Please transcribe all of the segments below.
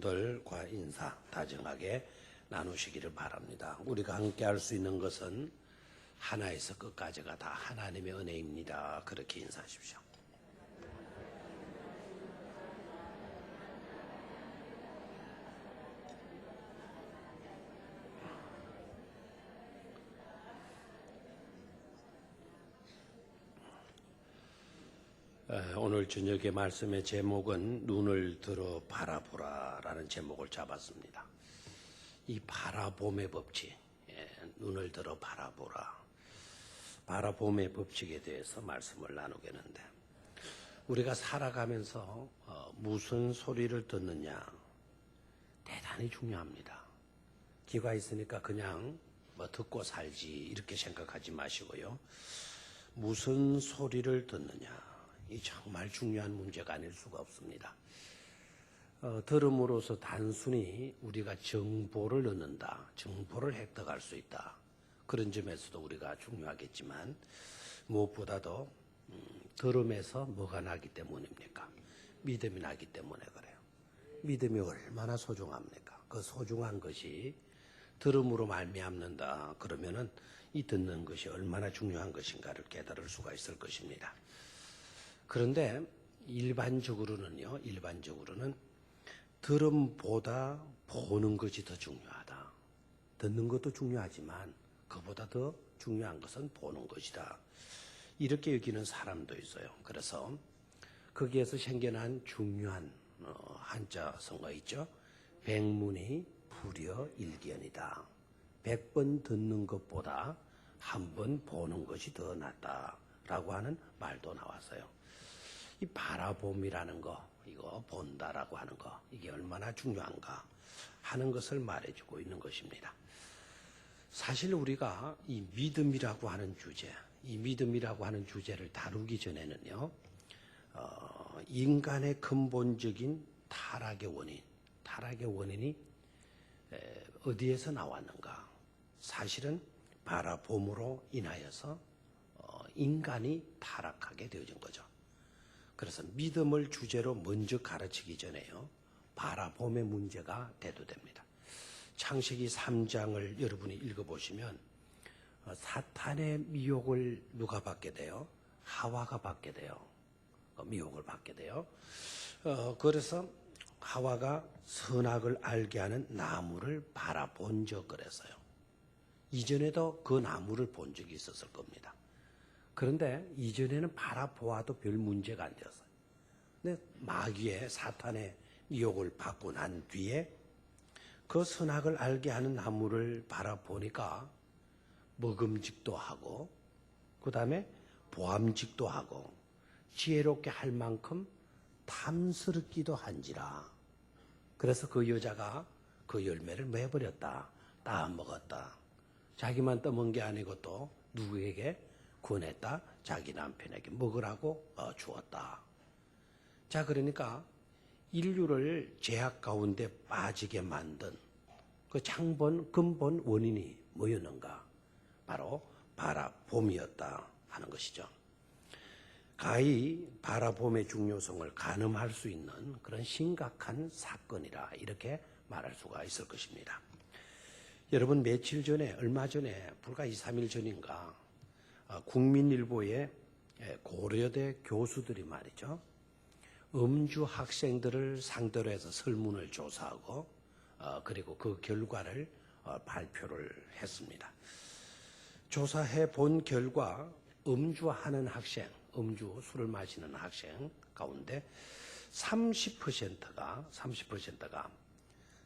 성도들과 인사 다정하게 나누시기를 바랍니다. 우리가 함께 할 수 있는 것은 하나에서 끝까지가 다 하나님의 은혜입니다. 그렇게 인사하십시오. 오늘 저녁의 말씀의 제목은 눈을 들어 바라보라 라는 제목을 잡았습니다. 이 바라봄의 법칙, 눈을 들어 바라보라. 바라봄의 법칙에 대해서 말씀을 나누겠는데, 우리가 살아가면서 무슨 소리를 듣느냐 대단히 중요합니다. 귀가 있으니까 그냥 듣고 살지 이렇게 생각하지 마시고요. 무슨 소리를 듣느냐, 이 정말 중요한 문제가 아닐 수가 없습니다. 들음으로써 단순히 우리가 정보를 얻는다, 정보를 획득할 수 있다, 그런 점에서도 우리가 중요하겠지만 무엇보다도 들음에서 뭐가 나기 때문입니까? 믿음이 나기 때문에 그래요. 믿음이 얼마나 소중합니까? 그 소중한 것이 들음으로 말미암는다 그러면은 이 듣는 것이 얼마나 중요한 것인가를 깨달을 수가 있을 것입니다. 그런데 일반적으로는 들음보다 보는 것이 더 중요하다. 듣는 것도 중요하지만 그보다 더 중요한 것은 보는 것이다. 이렇게 여기는 사람도 있어요. 그래서 거기에서 생겨난 중요한 한자 성어 있죠. 백문이 불여일견이다. 100번 듣는 것보다 한 번 보는 것이 더 낫다라고 하는 말도 나왔어요. 이 바라봄이라는 거, 이거 본다라고 하는 거, 이게 얼마나 중요한가 하는 것을 말해주고 있는 것입니다. 사실 우리가 이 믿음이라고 하는 주제를 다루기 전에는요, 인간의 근본적인 타락의 원인이 어디에서 나왔는가? 사실은 바라봄으로 인하여서 인간이 타락하게 되어진 거죠. 그래서 믿음을 주제로 먼저 가르치기 전에요, 바라봄의 문제가 대두됩니다. 창세기 3장을 여러분이 읽어보시면 사탄의 미혹을 누가 받게 돼요? 하와가 받게 돼요. 미혹을 받게 돼요. 그래서 하와가 선악을 알게 하는 나무를 바라본 적 그랬어요. 이전에도 그 나무를 본 적이 있었을 겁니다. 그런데 이전에는 바라보아도 별 문제가 안 되었어요. 근데 마귀의 사탄의 미혹을 받고 난 뒤에 그 선악을 알게 하는 나무를 바라보니까 먹음직도 하고, 그 다음에 보암직도 하고, 지혜롭게 할 만큼 탐스럽기도 한지라. 그래서 그 여자가 그 열매를 매버렸다, 따먹었다. 자기만 떠먹은 게 아니고 또 누구에게 권했다? 자기 남편에게 먹으라고 주었다. 자, 그러니까 인류를 죄악 가운데 빠지게 만든 그 근본 원인이 뭐였는가? 바로 바라봄이었다 하는 것이죠. 가히 바라봄의 중요성을 가늠할 수 있는 그런 심각한 사건이라 이렇게 말할 수가 있을 것입니다. 여러분, 얼마 전에 불과 2, 3일 전인가 국민일보에 고려대 교수들이 말이죠, 음주 학생들을 상대로 해서 설문을 조사하고 그리고 그 결과를 발표를 했습니다. 조사해 본 결과 음주하는 학생, 술을 마시는 학생 가운데 30%가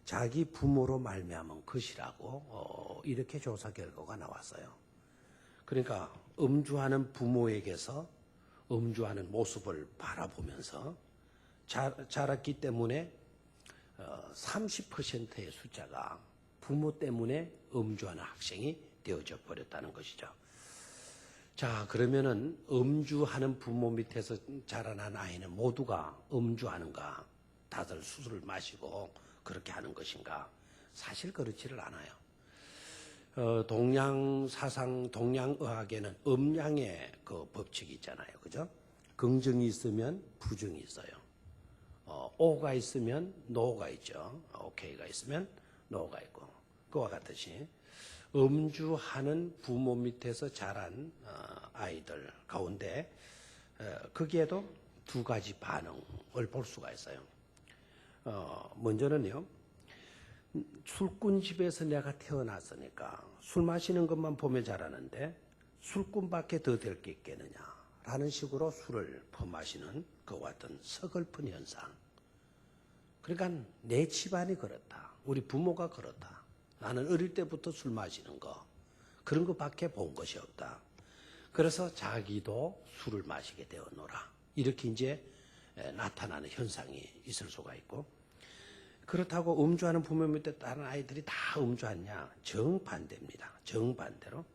자기 부모로 말미암은 것이라고 이렇게 조사 결과가 나왔어요. 그러니까 음주하는 부모에게서 음주하는 모습을 바라보면서 자랐기 때문에 30%의 숫자가 부모 때문에 음주하는 학생이 되어져 버렸다는 것이죠. 자, 그러면은 음주하는 부모 밑에서 자라난 아이는 모두가 음주하는가? 다들 술을 마시고 그렇게 하는 것인가? 사실 그렇지를 않아요. 동양사상, 동양의학에는 음양의 그 법칙이 있잖아요. 그죠? 긍정이 있으면 부정이 있어요. O가 있으면 NO가 있죠. OK가 있으면 NO가 있고. 그와 같듯이 음주하는 부모 밑에서 자란 아이들 가운데 거기에도 두 가지 반응을 볼 수가 있어요. 먼저는요, 술꾼집에서 내가 태어났으니까 술 마시는 것만 보면 자라는데 술꾼밖에 더 될 게 있겠느냐라는 식으로 술을 퍼마시는 그와 같은 서글픈 현상. 그러니까 내 집안이 그렇다. 우리 부모가 그렇다. 나는 어릴 때부터 술 마시는 거, 그런 것밖에 본 것이 없다. 그래서 자기도 술을 마시게 되었노라. 이렇게 이제 나타나는 현상이 있을 수가 있고, 그렇다고 음주하는 부모 밑에 다른 아이들이 다 음주하냐? 정반대입니다. 정반대로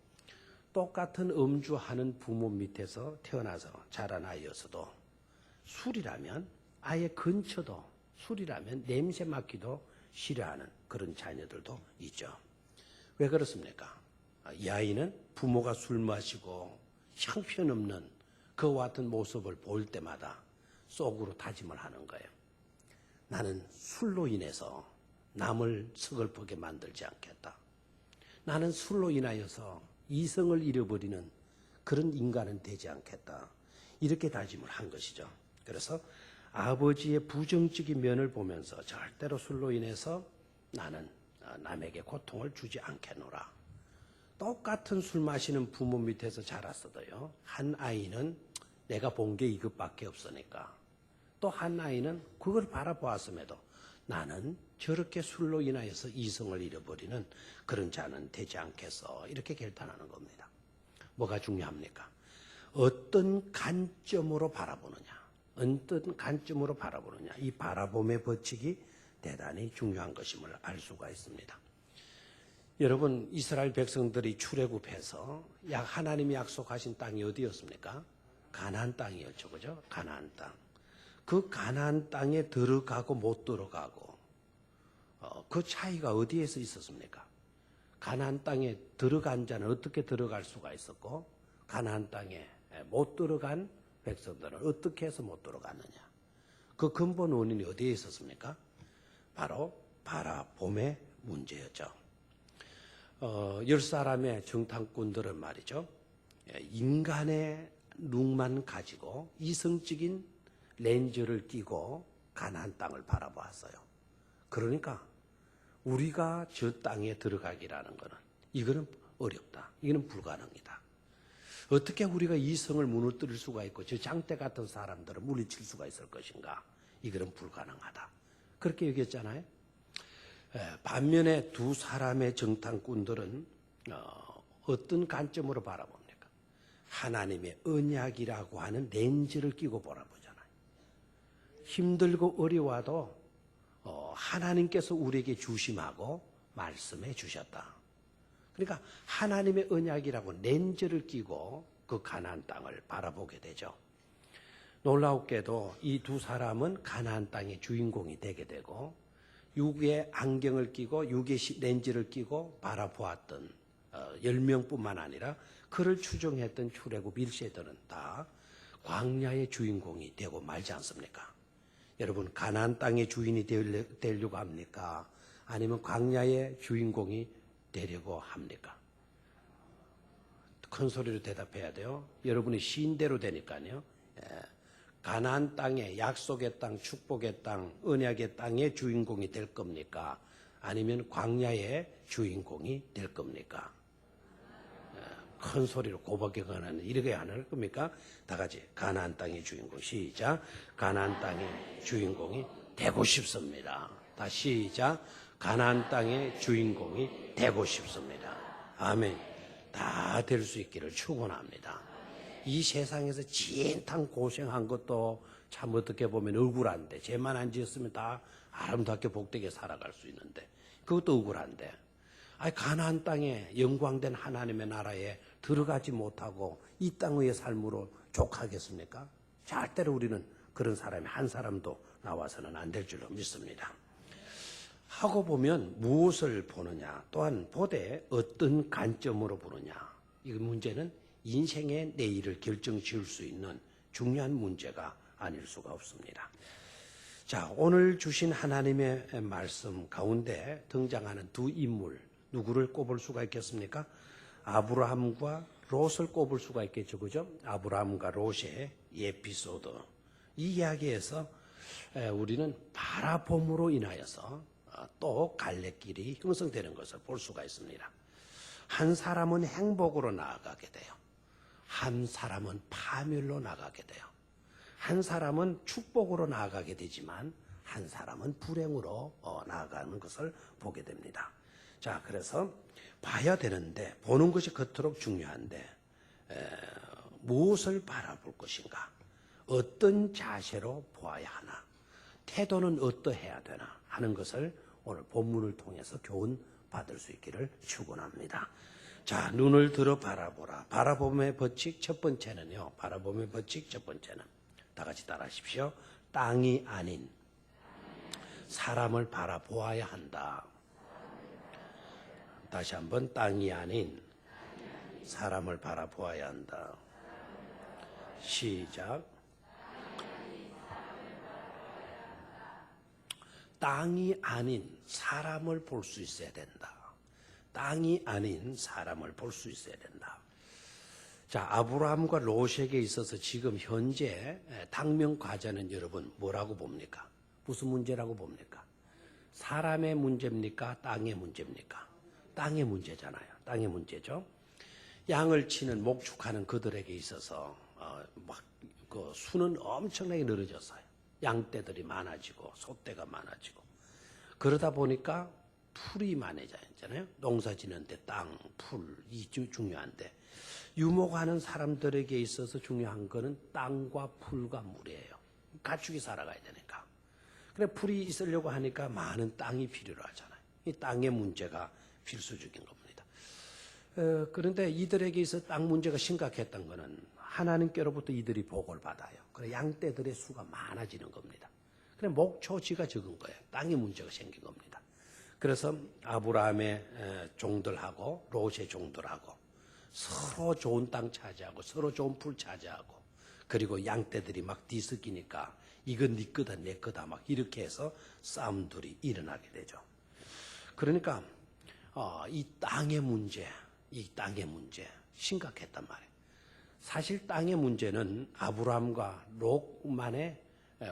똑같은 음주하는 부모 밑에서 태어나서 자란 아이였어도 술이라면 아예 근처도, 술이라면 냄새 맡기도 싫어하는 그런 자녀들도 있죠. 왜 그렇습니까? 이 아이는 부모가 술 마시고 형편없는 그와 같은 모습을 볼 때마다 속으로 다짐을 하는 거예요. 나는 술로 인해서 남을 서글프게 만들지 않겠다. 나는 술로 인하여서 이성을 잃어버리는 그런 인간은 되지 않겠다. 이렇게 다짐을 한 것이죠. 그래서 아버지의 부정적인 면을 보면서 절대로 술로 인해서 나는 남에게 고통을 주지 않겠노라. 똑같은 술 마시는 부모 밑에서 자랐어도요, 한 아이는 내가 본 게 이것밖에 없으니까, 또 한 아이는 그걸 바라보았음에도 나는 저렇게 술로 인하여서 이성을 잃어버리는 그런 자는 되지 않겠어. 이렇게 결단하는 겁니다. 뭐가 중요합니까? 어떤 관점으로 바라보느냐. 어떤 관점으로 바라보느냐. 이 바라봄의 법칙이 대단히 중요한 것임을 알 수가 있습니다. 여러분, 이스라엘 백성들이 출애굽해서 하나님이 약속하신 땅이 어디였습니까? 가나안 땅이었죠. 그죠? 가나안 땅. 그 가나안 땅에 들어가고 못 들어가고 그 차이가 어디에서 있었습니까? 가나안 땅에 들어간 자는 어떻게 들어갈 수가 있었고, 가나안 땅에 못 들어간 백성들은 어떻게 해서 못 들어갔느냐. 그 근본 원인이 어디에 있었습니까? 바로 바라봄의 문제였죠. 10사람의 정탐꾼들은 말이죠, 인간의 눈만 가지고 이성적인 렌즈를 끼고 가나안 땅을 바라보았어요. 그러니까 우리가 저 땅에 들어가기라는 것은 이거는 어렵다. 이거는 불가능이다. 어떻게 우리가 이성을 무너뜨릴 수가 있고 저 장대 같은 사람들을 물리칠 수가 있을 것인가? 이거는 불가능하다. 그렇게 얘기했잖아요. 반면에 두 사람의 정탐꾼들은 어떤 관점으로 바라봅니까? 하나님의 언약이라고 하는 렌즈를 끼고 바라보잖아요. 힘들고 어려워도 하나님께서 우리에게 주심하고 말씀해 주셨다. 그러니까 하나님의 언약이라고 렌즈를 끼고 그 가나안 땅을 바라보게 되죠. 놀라웠게도 이 두 사람은 가나안 땅의 주인공이 되게 되고, 육의 안경을 끼고 육의 렌즈를 끼고 바라보았던 10명뿐만 아니라 그를 추종했던 출애굽 1세들은 다 광야의 주인공이 되고 말지 않습니까? 여러분, 가나안 땅의 주인이 되려고 합니까? 아니면 광야의 주인공이 되려고 합니까? 큰 소리로 대답해야 돼요. 여러분이 시인대로 되니까요. 가나안 땅의 약속의 땅, 축복의 땅, 언약의 땅의 주인공이 될 겁니까? 아니면 광야의 주인공이 될 겁니까? 큰 소리로 고백하는 이렇게 안 할 겁니까? 다 같이 가나안 땅의 주인공. 시작. 가나안 땅의 주인공이 되고 싶습니다. 다시 시작. 가나안 땅의 주인공이 되고 싶습니다. 아멘. 다 될 수 있기를 축원합니다. 이 세상에서 진탕 고생한 것도 참 어떻게 보면 억울한데, 죄만 안 지었으면 다 아름답게 복되게 살아갈 수 있는데 그것도 억울한데, 가나안 땅에 영광된 하나님의 나라에 들어가지 못하고 이 땅의 삶으로 족하겠습니까? 절대로 우리는 그런 사람이 한 사람도 나와서는 안 될 줄로 믿습니다. 하고 보면 무엇을 보느냐, 또한 보되 어떤 관점으로 보느냐, 이 문제는 인생의 내일을 결정 지을 수 있는 중요한 문제가 아닐 수가 없습니다. 자, 오늘 주신 하나님의 말씀 가운데 등장하는 두 인물, 누구를 꼽을 수가 있겠습니까? 아브라함과 롯을 꼽을 수가 있겠죠. 그죠? 아브라함과 롯의 에피소드. 이 이야기에서 우리는 바라봄으로 인하여서 또 갈래길이 형성되는 것을 볼 수가 있습니다. 한 사람은 행복으로 나아가게 돼요. 한 사람은 파멸로 나가게 돼요. 한 사람은 축복으로 나아가게 되지만 한 사람은 불행으로 나아가는 것을 보게 됩니다. 자, 그래서 봐야 되는데 보는 것이 그토록 중요한데 무엇을 바라볼 것인가? 어떤 자세로 보아야 하나? 태도는 어떠해야 되나? 하는 것을 오늘 본문을 통해서 교훈 받을 수 있기를 축원합니다. 자, 눈을 들어 바라보라. 바라봄의 법칙 첫 번째는요. 바라봄의 법칙 첫 번째는 다 같이 따라하십시오. 땅이 아닌 사람을 바라보아야 한다. 다시 한번 땅이 아닌 사람을 바라보아야 한다. 시작. 땅이 아닌 사람을 볼 수 있어야 된다. 땅이 아닌 사람을 볼 수 있어야 된다. 자, 아브라함과 롯에게 있어서 지금 현재 당면 과제는 여러분 뭐라고 봅니까? 무슨 문제라고 봅니까? 사람의 문제입니까? 땅의 문제입니까? 땅의 문제잖아요. 땅의 문제죠. 양을 치는 목축하는 그들에게 있어서 그 수는 엄청나게 늘어졌어요. 양떼들이 많아지고 소떼가 많아지고 그러다 보니까 풀이 많아졌잖아요. 농사 지는데 땅, 풀, 이 중요한데 유목하는 사람들에게 있어서 중요한 거는 땅과 풀과 물이에요. 가축이 살아가야 되니까. 그래 풀이 있으려고 하니까 많은 땅이 필요로 하잖아요. 이 땅의 문제가 필수적인 겁니다. 그런데 이들에게 있어 땅 문제가 심각했던 거는 하나님께로부터 이들이 복을 받아요. 그래 양떼들의 수가 많아지는 겁니다. 그래 목초지가 적은 거예요. 땅의 문제가 생긴 겁니다. 그래서 아브라함의 종들하고 롯의 종들하고 서로 좋은 땅 차지하고 서로 좋은 풀 차지하고 그리고 양떼들이 막 뒤섞이니까 이건 네 거다 내 거다 막 이렇게 해서 싸움들이 일어나게 되죠. 그러니까 이 땅의 문제 심각했단 말이에요. 사실 땅의 문제는 아브라함과 롯만의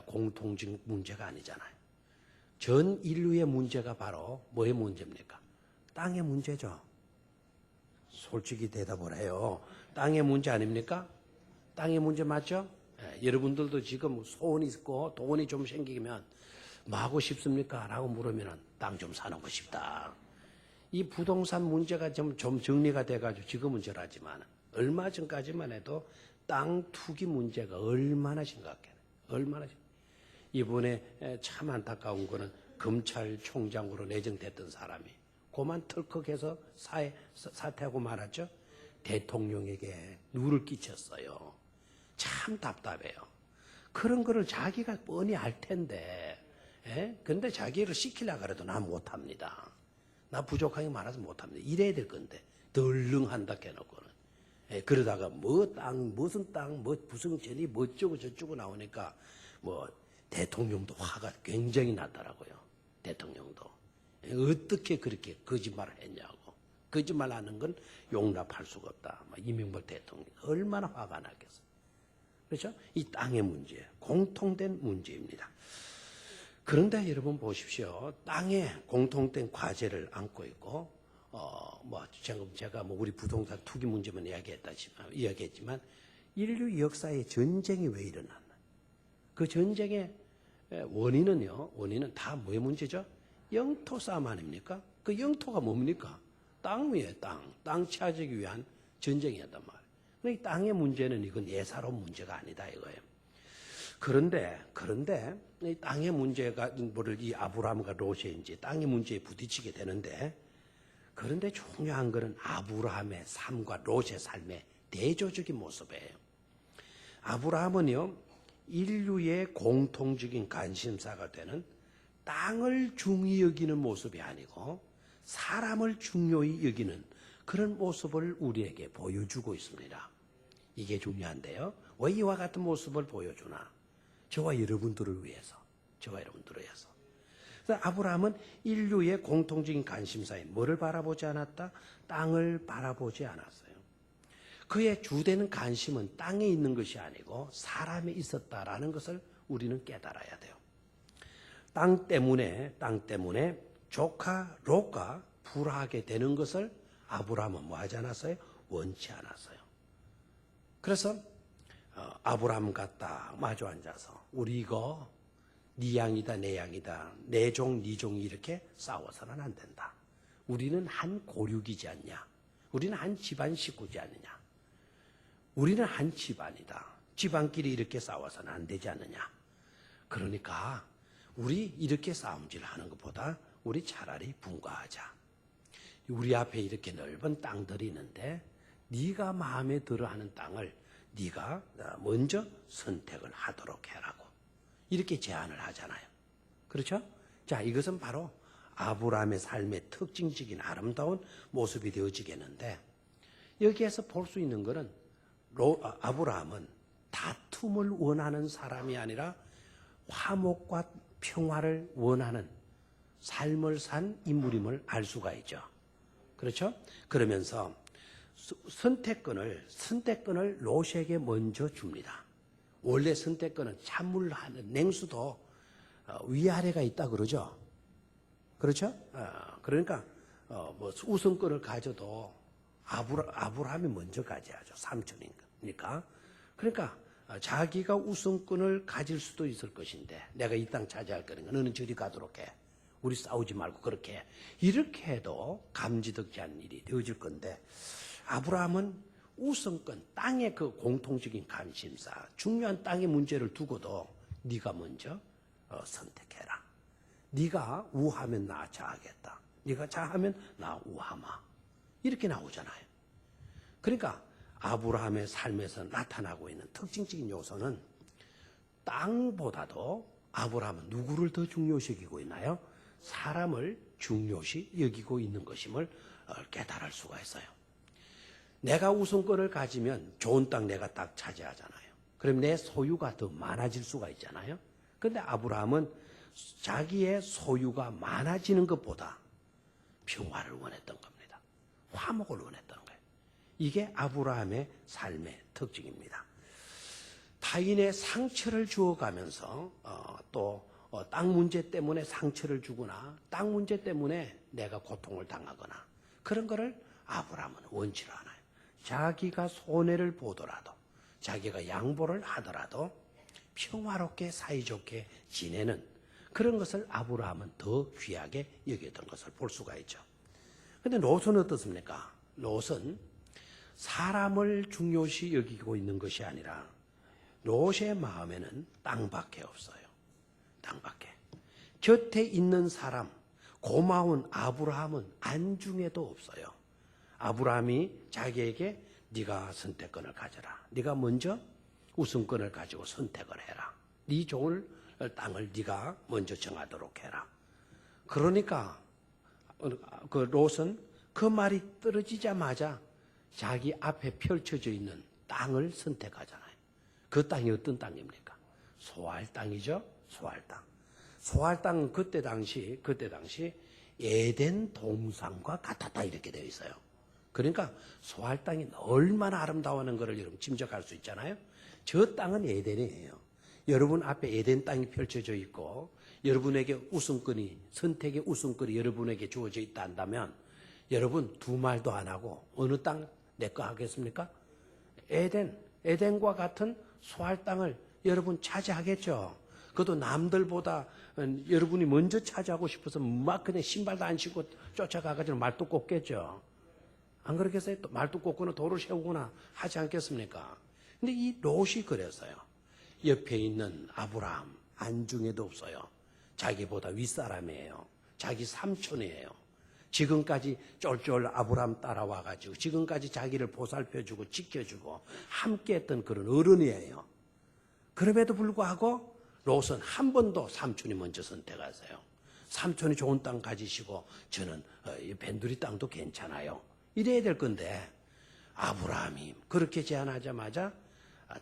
공통적 문제가 아니잖아요. 전 인류의 문제가 바로 뭐의 문제입니까? 땅의 문제죠. 솔직히 대답을 해요. 땅의 문제 아닙니까? 땅의 문제 맞죠? 여러분들도 지금 소원이 있고 돈이 좀 생기면 뭐 하고 싶습니까? 라고 물으면 땅 좀 사놓고 싶다. 이 부동산 문제가 좀 정리가 돼가지고 지금은 저라지만 얼마 전까지만 해도 땅 투기 문제가 얼마나 심각해. 이번에 참 안타까운 거는 검찰총장으로 내정됐던 사람이 그만 털컥해서 사퇴하고 말았죠. 대통령에게 누를 끼쳤어요. 참 답답해요. 그런 거를 자기가 뻔히 알 텐데 근데 자기를 시키려고 해도 난 못합니다. 나 부족하게 말아서 못합니다. 이래야 될 건데 덜렁한다 해놓고는 그러다가 무슨 땅 무슨 전이 뭐 어쩌고 저쩌고 나오니까 뭐 대통령도 화가 굉장히 났더라고요. 대통령도 어떻게 그렇게 거짓말을 했냐고. 거짓말하는 건 용납할 수가 없다. 이명박 대통령 얼마나 화가 났겠어요. 그렇죠? 이 땅의 문제, 공통된 문제입니다. 그런데 여러분 보십시오. 땅에 공통된 과제를 안고 있고, 제가 우리 부동산 투기 문제만 이야기했지만, 인류 역사의 전쟁이 왜 일어났나? 그 전쟁의 원인은 다 뭐의 문제죠? 영토 싸움 아닙니까? 그 영토가 뭡니까? 땅 위에 땅 차지하기 위한 전쟁이었단 말이에요. 그러니까 땅의 문제는 이건 예사로운 문제가 아니다 이거예요. 그런데 이 땅의 문제가 이 아브라함과 롯의 이제 땅의 문제에 부딪히게 되는데 그런데 중요한 것은 아브라함의 삶과 롯의 삶의 대조적인 모습이에요. 아브라함은요 인류의 공통적인 관심사가 되는 땅을 중히 여기는 모습이 아니고 사람을 중요히 여기는 그런 모습을 우리에게 보여주고 있습니다. 이게 중요한데요. 왜 이와 같은 모습을 보여주나? 저와 여러분들을 위해서, 저와 여러분 들어야서. 그래서 아브라함은 인류의 공통적인 관심사에 뭐를 바라보지 않았다? 땅을 바라보지 않았어요. 그의 주되는 관심은 땅에 있는 것이 아니고 사람에 있었다라는 것을 우리는 깨달아야 돼요. 땅 때문에 조카 롯과 불화하게 되는 것을 아브라함은 뭐 하지 않았어요? 원치 않았어요. 그래서 아브라함과 딱 마주 앉아서 우리 이거 네 양이다 내 양이다 내 종 네 종이 이렇게 싸워서는 안 된다. 우리는 한 고륙이지 않냐. 우리는 한 집안 식구지 않느냐. 우리는 한 집안이다. 집안끼리 이렇게 싸워서는 안 되지 않느냐. 그러니까 우리 이렇게 싸움질 하는 것보다 우리 차라리 분가하자. 우리 앞에 이렇게 넓은 땅들이 있는데 네가 마음에 들어하는 땅을 네가 먼저 선택을 하도록 해라고 이렇게 제안을 하잖아요. 그렇죠? 자, 이것은 바로 아브라함의 삶의 특징적인 아름다운 모습이 되어지겠는데 여기에서 볼 수 있는 것은 아브라함은 다툼을 원하는 사람이 아니라 화목과 평화를 원하는 삶을 산 인물임을 알 수가 있죠. 그렇죠? 그러면서 선택권을 롯에게 먼저 줍니다. 원래 선택권은 찬물하는 냉수도 위아래가 있다 그러죠. 그렇죠? 그러니까 우선권을 가져도 아브라함이 먼저 가져야죠. 삼촌이니까. 그러니까 자기가 우선권을 가질 수도 있을 것인데 내가 이 땅 차지할 거니까 너는 저리 가도록 해. 우리 싸우지 말고 그렇게 해. 이렇게 해도 감지덕지 않은 일이 되어질 건데 아브라함은 우선권, 땅의 그 공통적인 관심사, 중요한 땅의 문제를 두고도 네가 먼저 선택해라. 네가 우하면 나 자하겠다. 네가 자하면 나 우하마. 이렇게 나오잖아요. 그러니까 아브라함의 삶에서 나타나고 있는 특징적인 요소는 땅보다도 아브라함은 누구를 더 중요시 여기고 있나요? 사람을 중요시 여기고 있는 것임을 깨달을 수가 있어요. 내가 우선권을 가지면 좋은 땅 내가 딱 차지하잖아요. 그럼 내 소유가 더 많아질 수가 있잖아요. 그런데 아브라함은 자기의 소유가 많아지는 것보다 평화를 원했던 겁니다. 화목을 원했던 거예요. 이게 아브라함의 삶의 특징입니다. 타인의 상처를 주어가면서 또 땅 문제 때문에 상처를 주거나 땅 문제 때문에 내가 고통을 당하거나 그런 거를 아브라함은 원치를 않아요. 자기가 손해를 보더라도 자기가 양보를 하더라도 평화롭게 사이좋게 지내는 그런 것을 아브라함은 더 귀하게 여겼던 것을 볼 수가 있죠. 그런데 롯은 어떻습니까? 롯은 사람을 중요시 여기고 있는 것이 아니라 롯의 마음에는 땅밖에 없어요. 땅밖에. 곁에 있는 사람, 고마운 아브라함은 안중에도 없어요. 아브라함이 자기에게 네가 선택권을 가져라. 네가 먼저 우선권을 가지고 선택을 해라. 네 좋을 땅을 네가 먼저 정하도록 해라. 그러니까 그 롯은 그 말이 떨어지자마자 자기 앞에 펼쳐져 있는 땅을 선택하잖아요. 그 땅이 어떤 땅입니까? 소알 땅이죠. 소알 땅. 소알 땅은 그때 당시 에덴 동산과 같았다 이렇게 되어 있어요. 그러니까 소알 땅이 얼마나 아름다워하는 것을 여러분 짐작할 수 있잖아요. 저 땅은 에덴이에요. 여러분 앞에 에덴 땅이 펼쳐져 있고 여러분에게 선택의 우선권이 여러분에게 주어져 있다 한다면 여러분 두 말도 안 하고 어느 땅 내 거 하겠습니까? 에덴과 같은 소알 땅을 여러분 차지하겠죠. 그것도 남들보다 여러분이 먼저 차지하고 싶어서 막 그냥 신발도 안 신고 쫓아가가지고 말도 꽂겠죠. 안 그렇겠어요? 또 말도 꽂거나 돌을 세우거나 하지 않겠습니까? 근데 이 롯이 그랬어요. 옆에 있는 아브라함 안중에도 없어요. 자기보다 윗사람이에요. 자기 삼촌이에요. 지금까지 쫄쫄 아브라함 따라와가지고 지금까지 자기를 보살펴주고 지켜주고 함께했던 그런 어른이에요. 그럼에도 불구하고 롯은 한 번도 삼촌이 먼저 선택하세요. 삼촌이 좋은 땅 가지시고 저는 이 벤두리 땅도 괜찮아요. 이래야 될 건데 아브라함이 그렇게 제안하자마자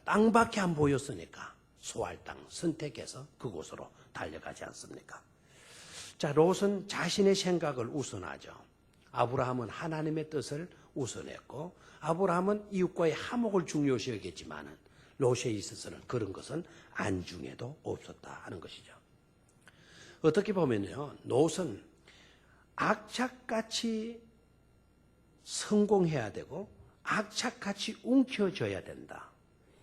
땅밖에 안 보였으니까 소알 땅 선택해서 그곳으로 달려가지 않습니까? 자, 롯은 자신의 생각을 우선하죠. 아브라함은 하나님의 뜻을 우선했고 아브라함은 이웃과의 화목을 중요시 여겼지만 롯에 있어서는 그런 것은 안중에도 없었다 하는 것이죠. 어떻게 보면요, 롯은 악착같이 성공해야 되고 악착같이 움켜져야 된다.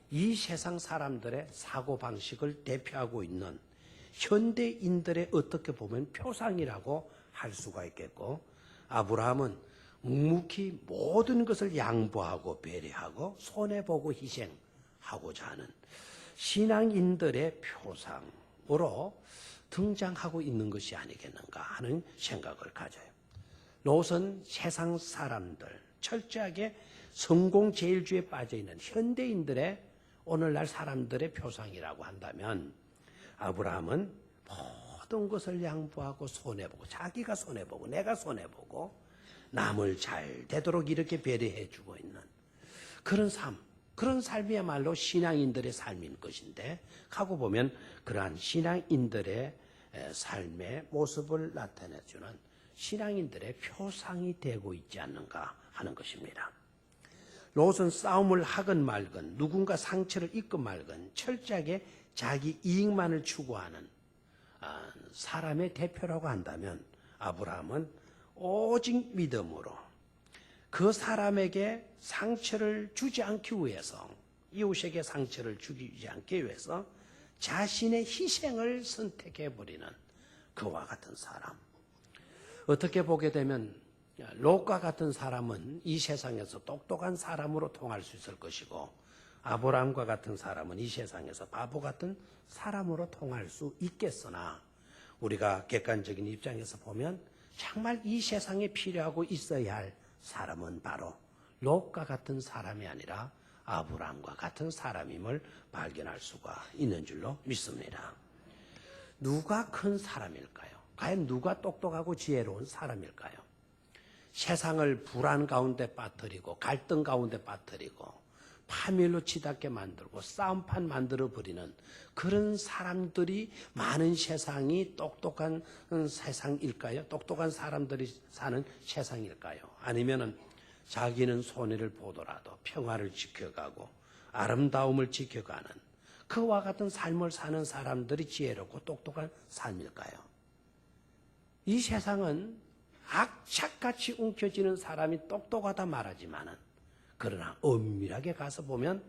이 세상 사람들의 사고방식을 대표하고 있는 현대인들의 어떻게 보면 표상이라고 할 수가 있겠고, 아브라함은 묵묵히 모든 것을 양보하고 배려하고 손해보고 희생하고자 하는 신앙인들의 표상으로 등장하고 있는 것이 아니겠는가 하는 생각을 가져요. 롯은 세상 사람들, 철저하게 성공제일주의에 빠져있는 현대인들의 오늘날 사람들의 표상이라고 한다면, 아브라함은 모든 것을 양보하고 손해보고 자기가 손해보고 내가 손해보고 남을 잘 되도록 이렇게 배려해주고 있는 그런 삶, 그런 삶이야말로 신앙인들의 삶인 것인데, 하고 보면 그러한 신앙인들의 삶의 모습을 나타내주는 신앙인들의 표상이 되고 있지 않는가 하는 것입니다. 롯은 싸움을 하건 말건 누군가 상처를 입건 말건 철저하게 자기 이익만을 추구하는 사람의 대표라고 한다면, 아브라함은 오직 믿음으로 그 사람에게 상처를 주지 않기 위해서, 이웃에게 상처를 주지 않기 위해서 자신의 희생을 선택해버리는 그와 같은 사람. 어떻게 보게 되면 롯과 같은 사람은 이 세상에서 똑똑한 사람으로 통할 수 있을 것이고, 아브라함과 같은 사람은 이 세상에서 바보 같은 사람으로 통할 수 있겠으나, 우리가 객관적인 입장에서 보면 정말 이 세상에 필요하고 있어야 할 사람은 바로 롯과 같은 사람이 아니라 아브라함과 같은 사람임을 발견할 수가 있는 줄로 믿습니다. 누가 큰 사람일까요? 과연 누가 똑똑하고 지혜로운 사람일까요? 세상을 불안 가운데 빠뜨리고 갈등 가운데 빠뜨리고 파멸로 치닫게 만들고 싸움판 만들어버리는 그런 사람들이 많은 세상이 똑똑한 세상일까요? 똑똑한 사람들이 사는 세상일까요? 아니면은 자기는 손해를 보더라도 평화를 지켜가고 아름다움을 지켜가는 그와 같은 삶을 사는 사람들이 지혜롭고 똑똑한 삶일까요? 이 세상은 악착같이 움켜쥐는 사람이 똑똑하다 말하지만은, 그러나 엄밀하게 가서 보면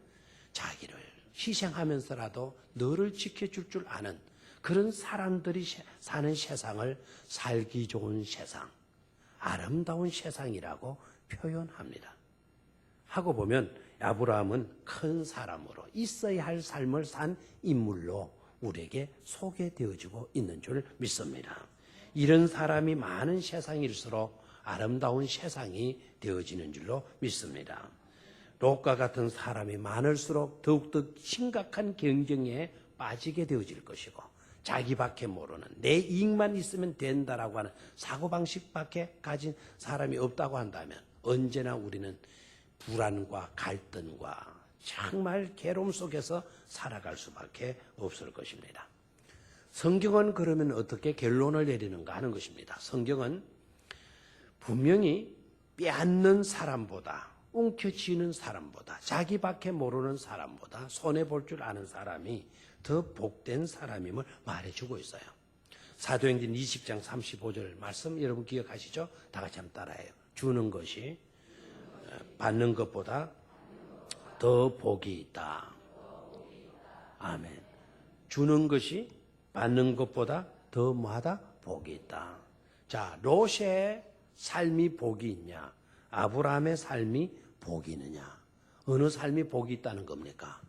자기를 희생하면서라도 너를 지켜줄 줄 아는 그런 사람들이 사는 세상을 살기 좋은 세상, 아름다운 세상이라고 표현합니다. 하고 보면 아브라함은 큰 사람으로 있어야 할 삶을 산 인물로 우리에게 소개되어지고 있는 줄 믿습니다. 이런 사람이 많은 세상일수록 아름다운 세상이 되어지는 줄로 믿습니다. 롯과 같은 사람이 많을수록 더욱더 심각한 경쟁에 빠지게 되어질 것이고, 자기밖에 모르는 내 이익만 있으면 된다라고 하는 사고방식밖에 가진 사람이 없다고 한다면 언제나 우리는 불안과 갈등과 정말 괴로움 속에서 살아갈 수밖에 없을 것입니다. 성경은 그러면 어떻게 결론을 내리는가 하는 것입니다. 성경은 분명히 빼앗는 사람보다, 움켜쥐는 사람보다, 자기밖에 모르는 사람보다 손해볼 줄 아는 사람이 더 복된 사람임을 말해주고 있어요. 사도행전 20장 35절 말씀 여러분 기억하시죠? 다 같이 한번 따라해요. 주는 것이 받는 것보다 더 복이 있다. 아멘. 주는 것이 받는 것보다 더 뭐하다? 복이 있다. 자, 롯의 삶이 복이 있냐? 아브라함의 삶이 복이 있느냐? 어느 삶이 복이 있다는 겁니까?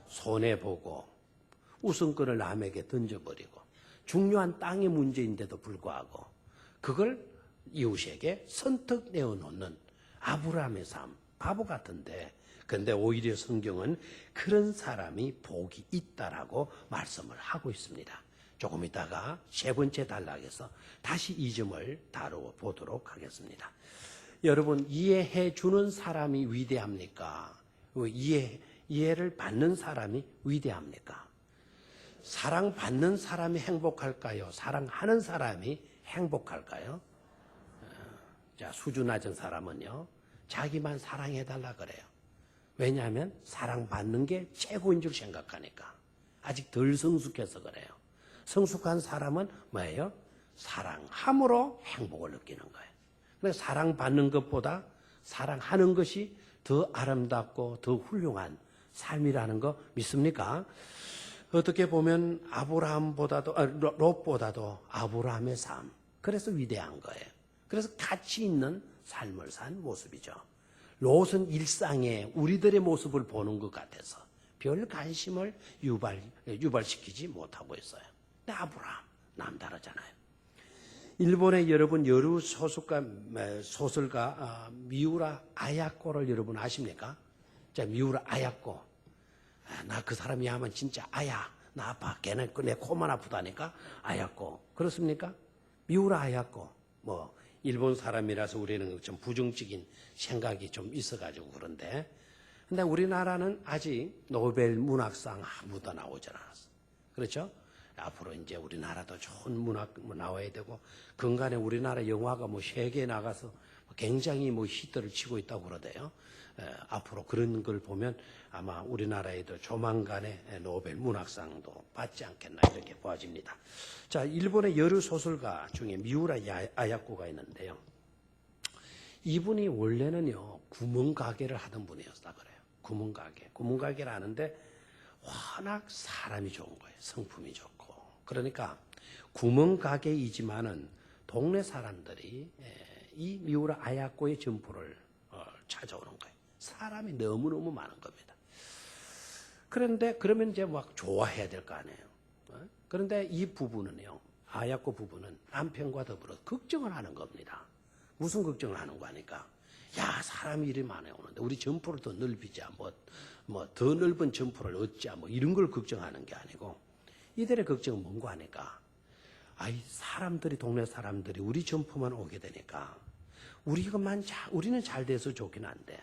손해보고 우선권을 남에게 던져버리고 중요한 땅의 문제인데도 불구하고 그걸 이웃에게 선뜻 내어놓는 아브라함의 삶, 바보 같은데, 그런데 오히려 성경은 그런 사람이 복이 있다라고 말씀을 하고 있습니다. 조금 있다가 세 번째 단락에서 다시 이 점을 다루어 보도록 하겠습니다. 여러분, 이해해 주는 사람이 위대합니까? 이해를 받는 사람이 위대합니까? 사랑받는 사람이 행복할까요? 사랑하는 사람이 행복할까요? 자, 수준 낮은 사람은요, 자기만 사랑해달라 그래요. 왜냐하면 사랑받는 게 최고인 줄 생각하니까. 아직 덜 성숙해서 그래요. 성숙한 사람은 뭐예요? 사랑함으로 행복을 느끼는 거예요. 그래서 사랑받는 것보다 사랑하는 것이 더 아름답고 더 훌륭한 삶이라는 거 믿습니까? 어떻게 보면 롯보다도 아브라함의 삶, 그래서 위대한 거예요. 그래서 가치 있는 삶을 산 모습이죠. 롯은 일상에 우리들의 모습을 보는 것 같아서 별 관심을 유발시키지 못하고 있어요. 근데 아브라함 남다르잖아요. 일본의 여러분 여류 소설가 미우라 아야코를 여러분 아십니까? 자, 미우라 아야코. 나 그 사람이 하면 진짜 아야. 나 아파. 걔는 내 코만 아프다니까. 아야코. 그렇습니까? 미우라 아야코. 뭐 일본 사람이라서 우리는 좀 부정적인 생각이 좀 있어가지고 그런데, 근데 우리나라는 아직 노벨 문학상 아무도 나오지 않았어. 그렇죠? 앞으로 이제 우리나라도 좋은 문학 나와야 되고, 근간에 우리나라 영화가 뭐 세계에 나가서 굉장히 뭐 히트를 치고 있다고 그러대요. 앞으로 그런 걸 보면 아마 우리나라에도 조만간에 노벨 문학상도 받지 않겠나 이렇게 보아집니다. 자, 일본의 여류 소설가 중에 미우라 아야코가 있는데요. 이분이 원래는요 구멍가게를 하던 분이었다 그래요. 구멍가게를 하는데 워낙 사람이 좋은 거예요. 성품이 좋고. 그러니까 구멍가게이지만은 동네 사람들이 이 미우라 아야코의 점포를 찾아오는 거예요. 사람이 너무너무 많은 겁니다. 그런데 그러면 이제 막 좋아해야 될 거 아니에요. 그런데 이 부부는요, 아야코 부부는 남편과 더불어 걱정을 하는 겁니다. 무슨 걱정을 하는 거 하니까, 야, 사람이 이리 많이 오는데 우리 점포를 더 넓히자, 뭐 더 넓은 점포를 얻자, 뭐 이런 걸 걱정하는 게 아니고, 이들의 걱정은 뭔가 하니까, 사람들이, 동네 사람들이 우리 점포만 오게 되니까 우리는 잘 돼서 좋긴 한데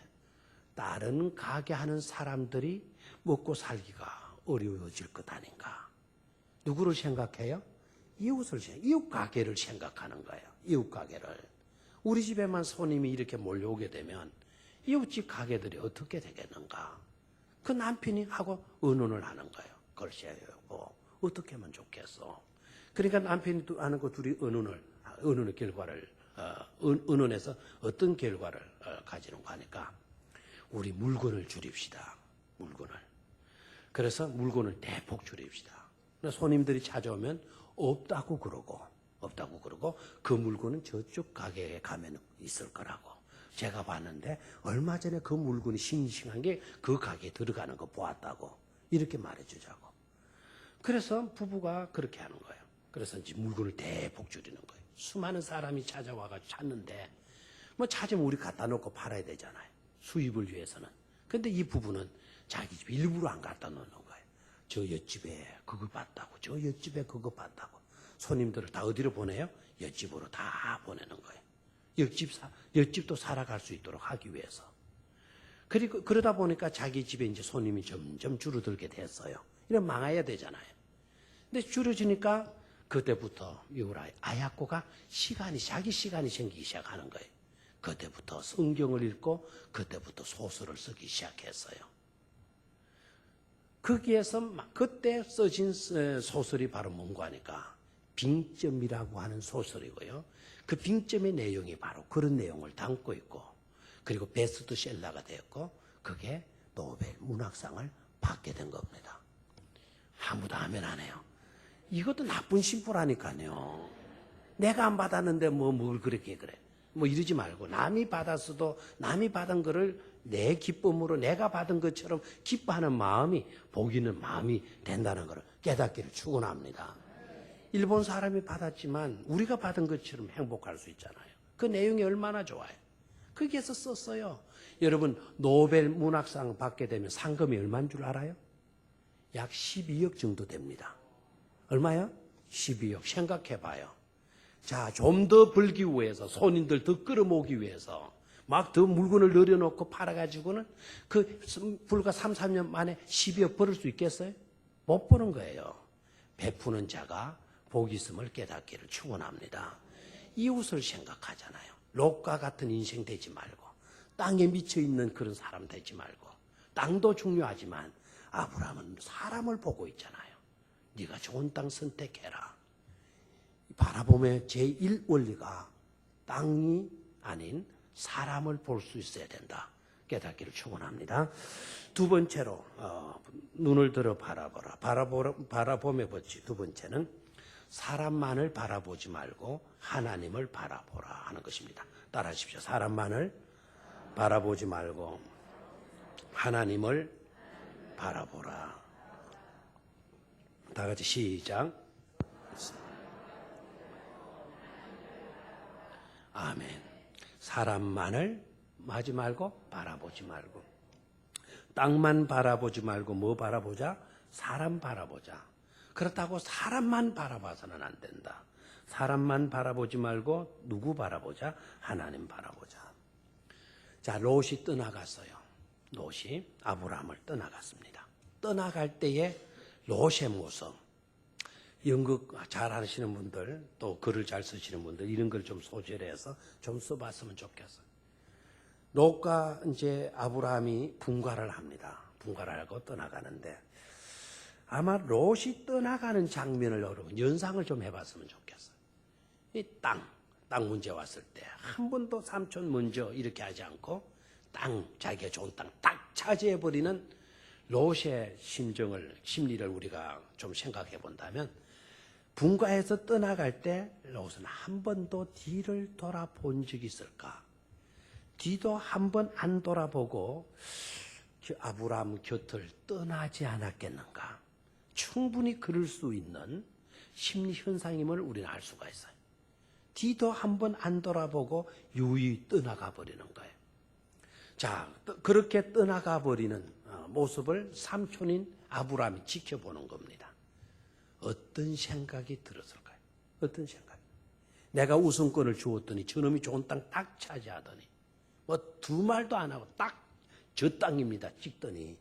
다른 가게 하는 사람들이 먹고 살기가 어려워질 것 아닌가. 누구를 생각해요? 이웃 가게를 생각하는 거예요. 이웃 가게를. 우리 집에만 손님이 이렇게 몰려오게 되면 이웃집 가게들이 어떻게 되겠는가. 그 남편이 하고 의논을 하는 거예요. 글쎄요, 어떻게 하면 좋겠어. 그러니까 남편이 하는 거 둘이 의논의 결과를 의논해서 어떤 결과를 가지는가 하니까, 우리 물건을 줄입시다. 물건을. 그래서 물건을 대폭 줄입시다. 손님들이 찾아오면 없다고 그러고 그 물건은 저쪽 가게에 가면 있을 거라고. 제가 봤는데 얼마 전에 그 물건이 싱싱한 게 그 가게에 들어가는 거 보았다고. 이렇게 말해주자고. 그래서 부부가 그렇게 하는 거예요. 그래서 이제 물건을 대폭 줄이는 거예요. 수많은 사람이 찾아와가지고 찾는데, 뭐 찾으면 우리 갖다 놓고 팔아야 되잖아요. 수입을 위해서는. 근데 이 부부는 자기 집 일부러 안 갖다 놓는 거예요. 저 옆집에 그거 봤다고, 저 옆집에 그거 봤다고. 손님들을 다 어디로 보내요? 옆집으로 다 보내는 거예요. 옆집도 살아갈 수 있도록 하기 위해서. 그리고 그러다 보니까 자기 집에 이제 손님이 점점 줄어들게 됐어요. 이러면 망해야 되잖아요. 근데 줄어지니까 그때부터 미우라 아야코가 자기 시간이 생기기 시작하는 거예요. 그때부터 성경을 읽고 그때부터 소설을 쓰기 시작했어요. 거기에서 그때 써진 소설이 바로 뭔가 하니까 빙점이라고 하는 소설이고요. 그 빙점의 내용이 바로 그런 내용을 담고 있고, 그리고 베스트셀러가 되었고, 그게 노벨 문학상을 받게 된 겁니다. 아무도 하면 안 해요. 이것도 나쁜 심보라니까요. 내가 안 받았는데 뭘 그렇게 그래. 뭐 이러지 말고, 남이 받았어도 남이 받은 거를 내 기쁨으로 내가 받은 것처럼 기뻐하는 마음이 복 있는 마음이 된다는 것을 깨닫기를 축원합니다. 일본 사람이 받았지만 우리가 받은 것처럼 행복할 수 있잖아요. 그 내용이 얼마나 좋아요. 거기에서 썼어요. 여러분, 노벨 문학상 받게 되면 상금이 얼마인 줄 알아요? 약 12억 정도 됩니다. 얼마요? 12억. 생각해봐요. 자, 좀 더 벌기 위해서, 손님들 더 끌어모으기 위해서 막 더 물건을 늘여놓고 팔아가지고는 그 불과 3, 4년 만에 12억 벌을 수 있겠어요? 못 버는 거예요. 베푸는 자가 복이 있음을 깨닫기를 축원합니다. 이웃을 생각하잖아요. 롯과 같은 인생 되지 말고 땅에 미쳐 있는 그런 사람 되지 말고 땅도 중요하지만 아브라함은 사람을 보고 있잖아요. 네가 좋은 땅 선택해라. 바라봄의 제1원리가 땅이 아닌 사람을 볼 수 있어야 된다. 깨닫기를 축원합니다. 두 번째로 눈을 들어 바라보라. 바라봄의 법칙 두 번째는 사람만을 바라보지 말고 하나님을 바라보라 하는 것입니다. 따라하십시오. 사람만을 바라보지 말고 하나님을 바라보라. 다 같이 시작. 아멘. 사람만을 하지 말고 바라보지 말고 땅만 바라보지 말고 뭐 바라보자? 사람 바라보자. 그렇다고 사람만 바라봐서는 안 된다. 사람만 바라보지 말고 누구 바라보자? 하나님 바라보자. 자, 롯이 떠나갔어요. 롯이 아브라함을 떠나갔습니다. 떠나갈 때에 롯의 모습, 연극 잘 하시는 분들, 또 글을 잘 쓰시는 분들 이런 걸 좀 소재해서 좀 써봤으면 좋겠어요. 롯과 이제 아브라함이 분가를 합니다. 분가를 하고 떠나가는데 아마 롯이 떠나가는 장면을 여러분 연상을 좀 해봤으면 좋겠어요. 이 땅 문제 왔을 때 한 번도 삼촌 먼저 이렇게 하지 않고 자기가 좋은 땅 딱 차지해버리는 롯의 심리를 우리가 좀 생각해 본다면 분가에서 떠나갈 때 롯은 한 번도 뒤를 돌아본 적이 있을까? 뒤도 한 번 안 돌아보고 아브라함 곁을 떠나지 않았겠는가? 충분히 그럴 수 있는 심리 현상임을 우리는 알 수가 있어요. 뒤도 한 번 안 돌아보고 유유히 떠나가 버리는 거예요. 자, 그렇게 떠나가 버리는 모습을 삼촌인 아브라함이 지켜보는 겁니다. 어떤 생각이 들었을까요? 어떤 생각? 내가 우선권을 주었더니 저놈이 좋은 땅 딱 차지하더니 뭐 두 말도 안 하고 딱 저 땅입니다 찍더니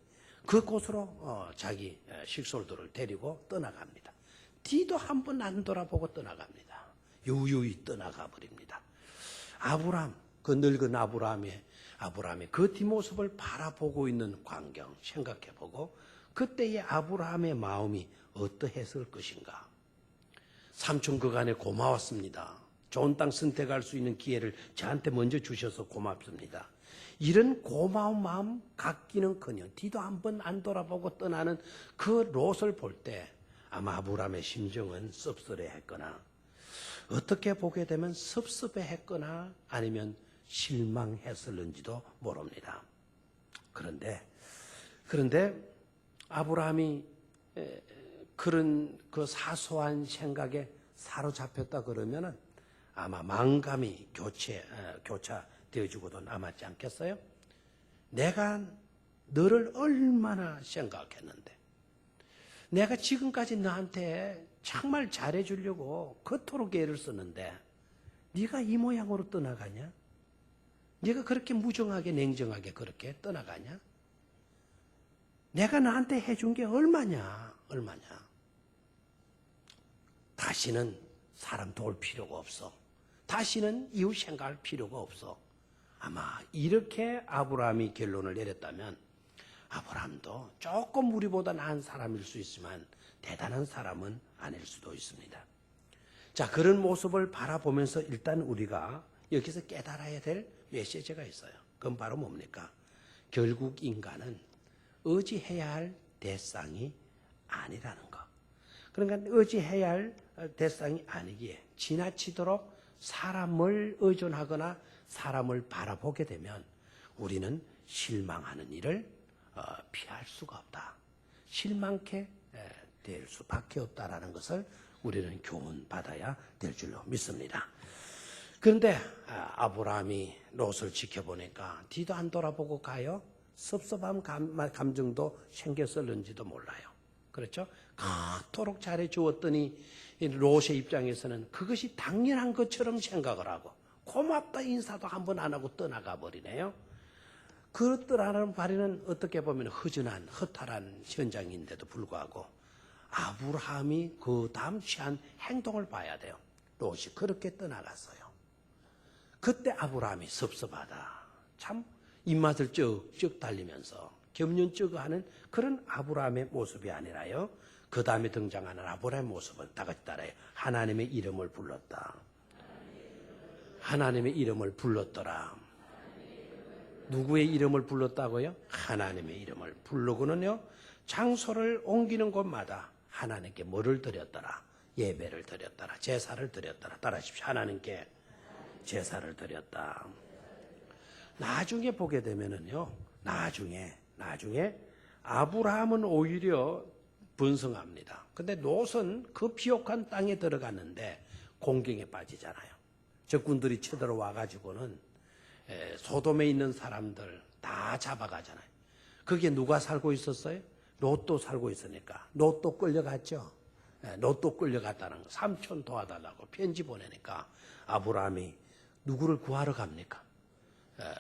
그곳으로 자기 식솔들을 데리고 떠나갑니다. 뒤도 한 번 안 돌아보고 떠나갑니다. 유유히 떠나가 버립니다. 아브라함, 그 늙은 아브라함의 그 뒷모습을 바라보고 있는 광경 생각해보고 그때의 아브라함의 마음이 어떠했을 것인가. 삼촌 그간에 고마웠습니다. 좋은 땅 선택할 수 있는 기회를 저한테 먼저 주셔서 고맙습니다. 이런 고마운 마음 갖기는커녕 뒤도 한 번 안 돌아보고 떠나는 그 롯을 볼 때 아마 아브라함의 심정은 씁쓸해했거나 어떻게 보게 되면 섭섭해했거나 아니면 실망했을는지도 모릅니다. 그런데 아브라함이 그런 그 사소한 생각에 사로잡혔다 그러면은 아마 망감이 교차되어지고도 남았지 않겠어요? 내가 너를 얼마나 생각했는데 내가 지금까지 너한테 정말 잘해주려고 그토록 애를 썼는데 네가 이 모양으로 떠나가냐? 네가 그렇게 무정하게 냉정하게 그렇게 떠나가냐? 내가 너한테 해준 게 얼마냐? 다시는 사람 도울 필요가 없어. 다시는 이웃 생각할 필요가 없어. 아마 이렇게 아브라함이 결론을 내렸다면 아브라함도 조금 우리보다 나은 사람일 수 있지만 대단한 사람은 아닐 수도 있습니다. 자, 그런 모습을 바라보면서 일단 우리가 여기서 깨달아야 될 메시지가 있어요. 그건 바로 뭡니까? 결국 인간은 의지해야 할 대상이 아니라는 거. 그러니까 의지해야 할 대상이 아니기에 지나치도록 사람을 의존하거나 사람을 바라보게 되면 우리는 실망하는 일을 피할 수가 없다. 실망케 될 수밖에 없다라는 것을 우리는 교훈받아야 될 줄로 믿습니다. 그런데 아브라함이 롯을 지켜보니까 뒤도 안 돌아보고 가요. 섭섭한 감정도 생겼을는지도 몰라요. 그렇죠? 그토록 잘해주었더니 롯의 입장에서는 그것이 당연한 것처럼 생각을 하고 고맙다 인사도 한 번 안 하고 떠나가 버리네요. 그 떠나는 발에는 어떻게 보면 허전한 허탈한 현장인데도 불구하고 아브라함이 그 다음 취한 행동을 봐야 돼요. 롯이 그렇게 떠나갔어요. 그때 아브라함이 섭섭하다. 참 입맛을 쩍쩍 달리면서 겸연쩍어하는 그런 아브라함의 모습이 아니라요. 그 다음에 등장하는 아브라함의 모습은 다 같이 따라요. 하나님의 이름을 불렀다. 하나님의 이름을 불렀더라. 누구의 이름을 불렀다고요? 하나님의 이름을 부르고는요. 장소를 옮기는 곳마다 하나님께 뭐를 드렸더라? 예배를 드렸더라. 제사를 드렸더라. 따라하십시오. 하나님께 제사를 드렸다. 나중에 보게 되면은요. 나중에 아브라함은 오히려 번성합니다. 근데 롯은 그 비옥한 땅에 들어갔는데 공경에 빠지잖아요. 적군들이 쳐들어와 가지고는 소돔에 있는 사람들 다 잡아가잖아요. 거기에 누가 살고 있었어요? 롯도 살고 있으니까 롯도 끌려갔죠. 롯도 끌려갔다는 거. 삼촌 도와달라고 편지 보내니까 아브라함이 누구를 구하러 갑니까?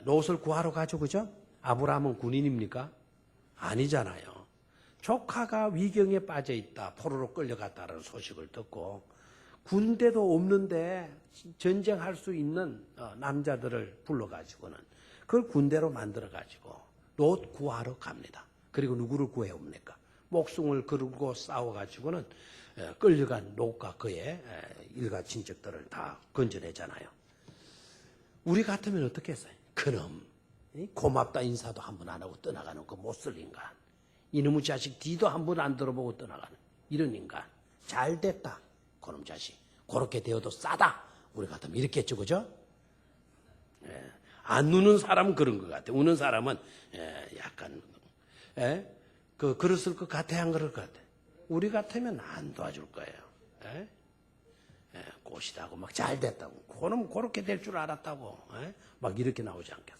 롯을 구하러 가죠. 그죠? 아브라함은 군인입니까? 아니잖아요. 조카가 위경에 빠져 있다. 포로로 끌려갔다는 소식을 듣고 군대도 없는데 전쟁할 수 있는 남자들을 불러가지고는 그걸 군대로 만들어가지고 롯 구하러 갑니다. 그리고 누구를 구해옵니까? 목숨을 걸고 싸워가지고는 끌려간 롯과 그의 일가 친척들을 다 건져내잖아요. 우리 같으면 어떻게 했어요? 그럼 고맙다 인사도 한 번 안 하고 떠나가는 그 못쓸 인간. 이놈의 자식 뒤도 한 번 안 들어보고 떠나가는 이런 인간. 잘 됐다. 그놈 자식. 그렇게 되어도 싸다. 우리 같으면 이렇게 했죠. 그죠? 안 우는 사람은 그런 것 같아. 우는 사람은 약간 그랬을 것 같아. 안 그럴 것 같아. 우리 같으면 안 도와줄 거예요. 꽃이다고 막 잘 됐다고. 그놈 그렇게 될 줄 알았다고. 막 이렇게 나오지 않겠어.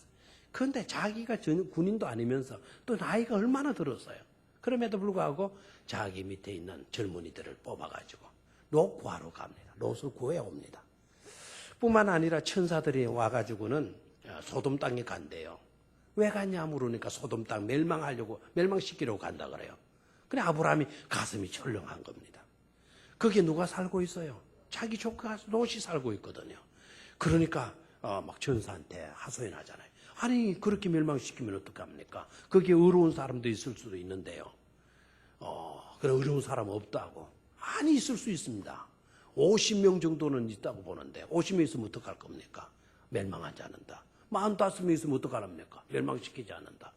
그런데 자기가 군인도 아니면서 또 나이가 얼마나 들었어요. 그럼에도 불구하고 자기 밑에 있는 젊은이들을 뽑아가지고 롯 구하러 갑니다. 롯을 구해옵니다. 뿐만 아니라 천사들이 와가지고는 소돔 땅에 간대요. 왜 갔냐 물으니까 소돔 땅 멸망시키려고 간다 그래요. 그래 아브라함이 가슴이 철렁한 겁니다. 거기에 누가 살고 있어요? 자기 조카 롯이 살고 있거든요. 그러니까 막 천사한테 하소연하잖아요. 아니 그렇게 멸망시키면 어떡합니까? 거기에 의로운 사람도 있을 수도 있는데요. 그래 의로운 사람 없다고. 아니 있을 수 있습니다. 50명 정도는 있다고 보는데 50명 있으면 어떡할 겁니까? 멸망하지 않는다. 45명 있으면 어떡합니까? 멸망시키지 않는다.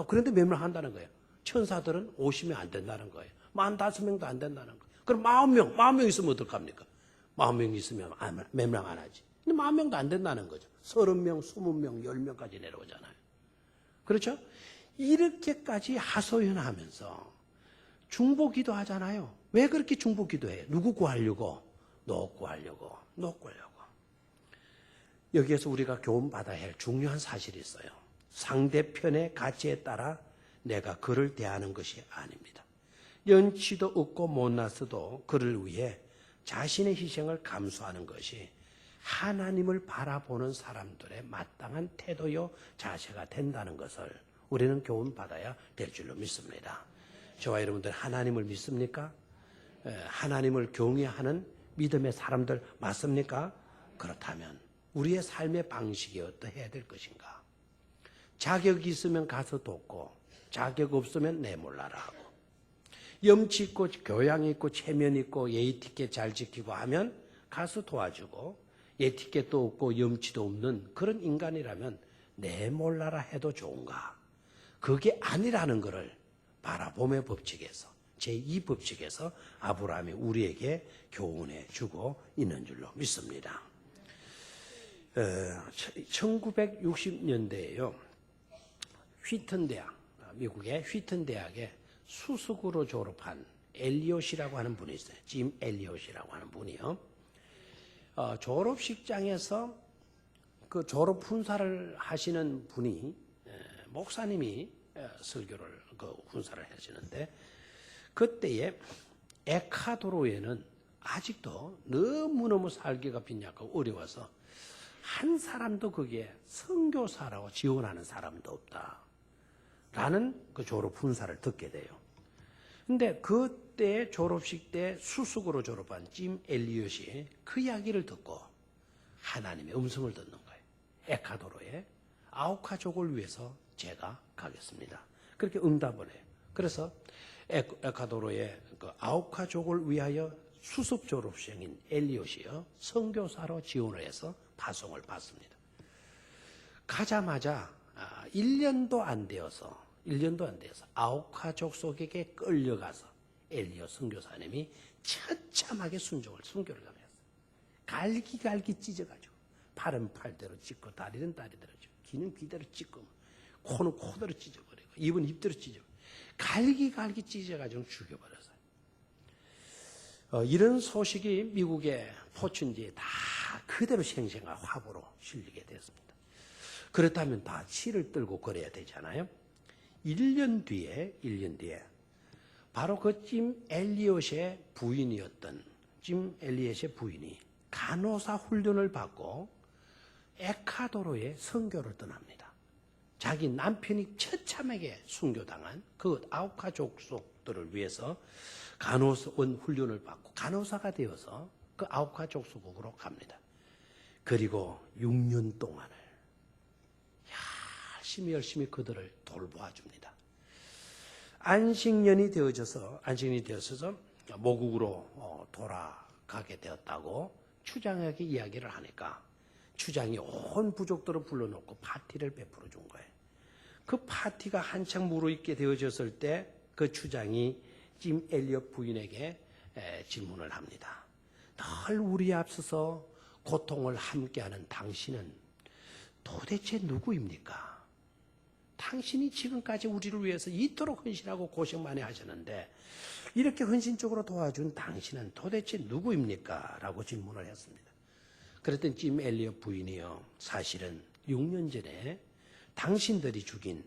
그런데 멸망한다는 거예요. 천사들은 50명 안 된다는 거예요. 45명도 안 된다는 거예요. 그럼 40명 있으면 어떡합니까? 40명 있으면 멸망 안 하지. 근데 40명도 안 된다는 거죠. 30명, 20명, 10명까지 내려오잖아요. 그렇죠? 이렇게까지 하소연하면서 중보기도 하잖아요. 왜 그렇게 중보기도해요? 누구 구하려고? 너 구하려고. 여기에서 우리가 교훈받아야 할 중요한 사실이 있어요. 상대편의 가치에 따라 내가 그를 대하는 것이 아닙니다. 연치도 없고 못났어도 그를 위해 자신의 희생을 감수하는 것이 하나님을 바라보는 사람들의 마땅한 태도요 자세가 된다는 것을 우리는 교훈받아야 될 줄로 믿습니다. 저와 여러분들 하나님을 믿습니까? 하나님을 경외하는 믿음의 사람들 맞습니까? 그렇다면 우리의 삶의 방식이 어떠해야 될 것인가? 자격이 있으면 가서 돕고 자격 없으면 내몰라라 하고 염치 있고 교양 있고 체면 있고 예의티켓 잘 지키고 하면 가서 도와주고 예티켓도 없고 염치도 없는 그런 인간이라면 내몰라라 해도 좋은가? 그게 아니라는 것을 바라봄의 법칙에서 제2법칙에서 아브라함이 우리에게 교훈해 주고 있는 줄로 믿습니다. 1960년대에요. 휘튼 대학, 미국의 휘튼 대학에 수석으로 졸업한 엘리엇이라고 하는 분이 있어요. 짐 엘리엇이라고 하는 분이요. 졸업식장에서 그 졸업 훈사를 하시는 분이 목사님이 설교를 그 훈사를 하시는데 그때에 에콰도르에는 아직도 너무너무 살기가 빈약하고 어려워서 한 사람도 거기에 선교사라고 지원하는 사람도 없다. 라는 그 졸업 훈사를 듣게 돼요. 근데 그 때 졸업식 때 수석으로 졸업한 짐 엘리엇이 그 이야기를 듣고 하나님의 음성을 듣는 거예요. 에콰도르에 아우카족을 위해서 제가 가겠습니다. 그렇게 응답을 해요. 그래서 에콰도르의 그 아우카족을 위하여 수석 졸업생인 엘리엇이요 선교사로 지원을 해서 파송을 받습니다. 가자마자 1년도 안 되어서 아우카족 속에게 끌려가서 엘리엇 선교사님이 처참하게 순교를 당했어요. 갈기갈기 찢어가지고 팔은 팔대로 찢고 다리는 다리대로 찢고 귀는 귀대로 찢고 코는 코대로 찢어버리고 입은 입대로 찢어 갈기갈기 찢어가지고 죽여버렸어요. 이런 소식이 미국의 포춘지에 다 그대로 생생한 화보로 실리게 됐습니다. 그렇다면 다 치를 떨고 그래야 되잖아요. 1년 뒤에 바로 그 짐 엘리엇의 부인이었던 짐 엘리엇의 부인이 간호사 훈련을 받고 에콰도르에 선교를 떠납니다. 자기 남편이 처참하게 순교당한 그 아우카족 속들을 위해서 간호사원 훈련을 받고 간호사가 되어서 그 아우카족 속으로 갑니다. 그리고 6년 동안을 열심히 그들을 돌보아줍니다. 안식년이 되어져서 모국으로 돌아가게 되었다고 추장에게 이야기를 하니까 추장이 온 부족들을 불러놓고 파티를 베풀어 준 거예요. 그 파티가 한창 무르익게 되어졌을 때 그 추장이 짐 엘리엇 부인에게 질문을 합니다. 늘 우리 앞서서 고통을 함께하는 당신은 도대체 누구입니까? 당신이 지금까지 우리를 위해서 이토록 헌신하고 고생 많이 하셨는데 이렇게 헌신적으로 도와준 당신은 도대체 누구입니까? 라고 질문을 했습니다. 그랬더니 짐 엘리엇 부인이요. 사실은 6년 전에 당신들이 죽인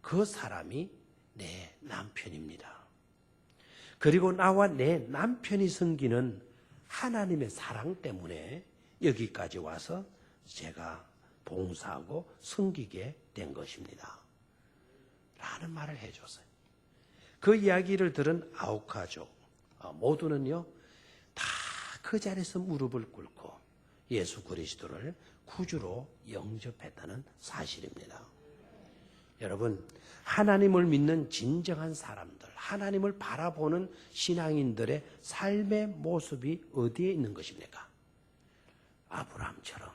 그 사람이 내 남편입니다. 그리고 나와 내 남편이 섬기는 하나님의 사랑 때문에 여기까지 와서 제가 봉사하고 섬기게 된 것입니다. 라는 말을 해줬어요. 그 이야기를 들은 아우카족 모두는요 다 그 자리에서 무릎을 꿇고 예수 그리스도를 구주로 영접했다는 사실입니다. 여러분, 하나님을 믿는 진정한 사람들, 하나님을 바라보는 신앙인들의 삶의 모습이 어디에 있는 것입니까? 아브라함처럼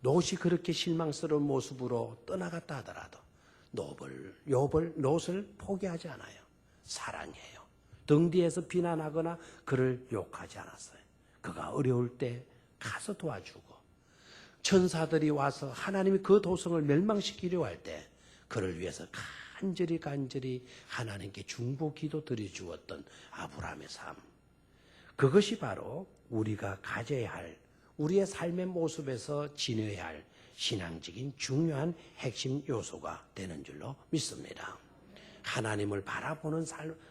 롯이 그렇게 실망스러운 모습으로 떠나갔다 하더라도 롯을 포기하지 않아요. 사랑해요. 등 뒤에서 비난하거나 그를 욕하지 않았어요. 그가 어려울 때 가서 도와주고 천사들이 와서 하나님이 그 도성을 멸망시키려 할 때 그를 위해서 간절히 하나님께 중보 기도 드려주었던 아브라함의 삶. 그것이 바로 우리가 가져야 할 우리의 삶의 모습에서 지녀야 할 신앙적인 중요한 핵심 요소가 되는 줄로 믿습니다. 하나님을 바라보는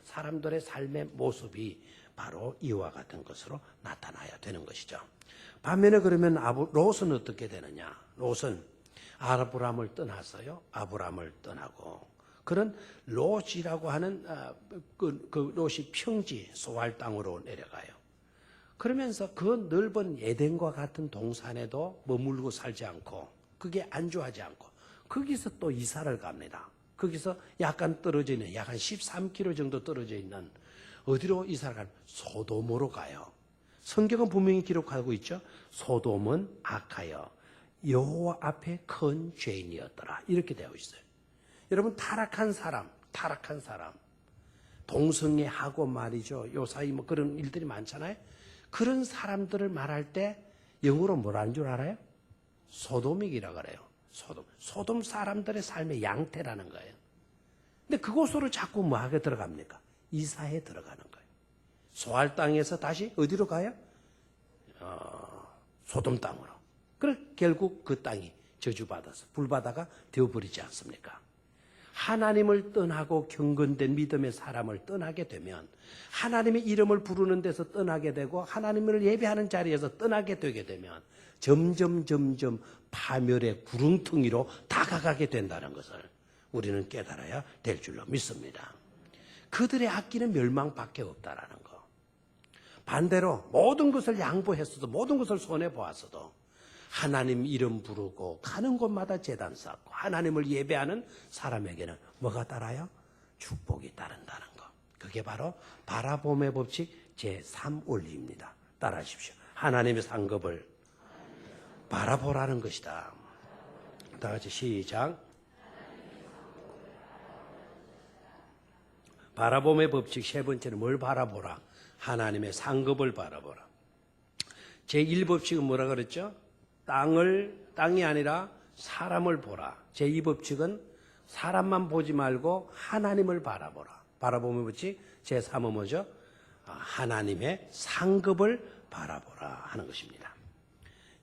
사람들의 삶의 모습이 바로 이와 같은 것으로 나타나야 되는 것이죠. 반면에 그러면 롯은 어떻게 되느냐? 롯은 아브라함을 떠났어요. 아브라함을 떠나고 그런 롯이라고 하는 그 롯이 평지 소알 땅으로 내려가요. 그러면서 그 넓은 에덴과 같은 동산에도 머물고 살지 않고 그게 안주하지 않고 거기서 또 이사를 갑니다. 거기서 약간 떨어져 있는 약 한 13km 정도 떨어져 있는 어디로 이사를 가는 소돔으로 가요. 성경은 분명히 기록하고 있죠. 소돔은 악하여 여호와 앞에 큰 죄인이었더라. 이렇게 되어 있어요. 여러분 타락한 사람 동성애하고 말이죠. 요사이 뭐 그런 일들이 많잖아요. 그런 사람들을 말할 때 영어로 뭐라는 줄 알아요? 소돔이라고 그래요. 소돔 사람들의 삶의 양태라는 거예요. 근데 그곳으로 자꾸 뭐하게 들어갑니까? 이사에 들어가는 거예요. 소알 땅에서 다시 어디로 가요? 소돔 땅으로. 그래 결국 그 땅이 저주받아서 불바다가 되어버리지 않습니까? 하나님을 떠나고 경건된 믿음의 사람을 떠나게 되면 하나님의 이름을 부르는 데서 떠나게 되고 하나님을 예배하는 자리에서 떠나게 되게 되면 점점 파멸의 구렁텅이로 다가가게 된다는 것을 우리는 깨달아야 될 줄로 믿습니다. 그들의 악기는 멸망밖에 없다라는 거. 반대로 모든 것을 양보했어도 모든 것을 손해보았어도 하나님 이름 부르고 가는 곳마다 제단 쌓고 하나님을 예배하는 사람에게는 뭐가 따라요? 축복이 따른다는 거. 그게 바로 바라봄의 법칙 제3원리입니다. 따라하십시오. 하나님의 상급을 바라보라는 것이다. 다 같이 시작. 바라봄의 법칙 세 번째는 뭘 바라보라? 하나님의 상급을 바라보라. 제1법칙은 뭐라 그랬죠? 땅이 아니라 사람을 보라. 제2법칙은 사람만 보지 말고 하나님을 바라보라. 바라봄의 법칙 제3은 뭐죠? 하나님의 상급을 바라보라 하는 것입니다.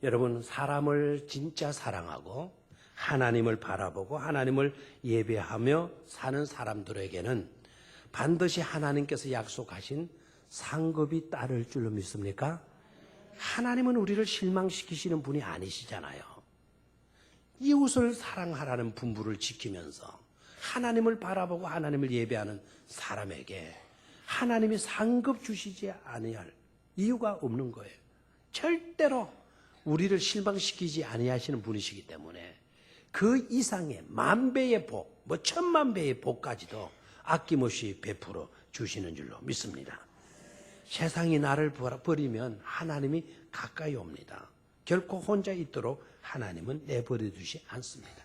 여러분, 사람을 진짜 사랑하고 하나님을 바라보고 하나님을 예배하며 사는 사람들에게는 반드시 하나님께서 약속하신 상급이 따를 줄로 믿습니까? 하나님은 우리를 실망시키시는 분이 아니시잖아요. 이웃을 사랑하라는 분부를 지키면서 하나님을 바라보고 하나님을 예배하는 사람에게 하나님이 상급 주시지 아니할 이유가 없는 거예요. 절대로 우리를 실망시키지 아니하시는 분이시기 때문에 그 이상의 만배의 복, 뭐 천만배의 복까지도 아낌없이 베풀어 주시는 줄로 믿습니다. 세상이 나를 버리면 하나님이 가까이 옵니다. 결코 혼자 있도록 하나님은 내버려 두지 않습니다.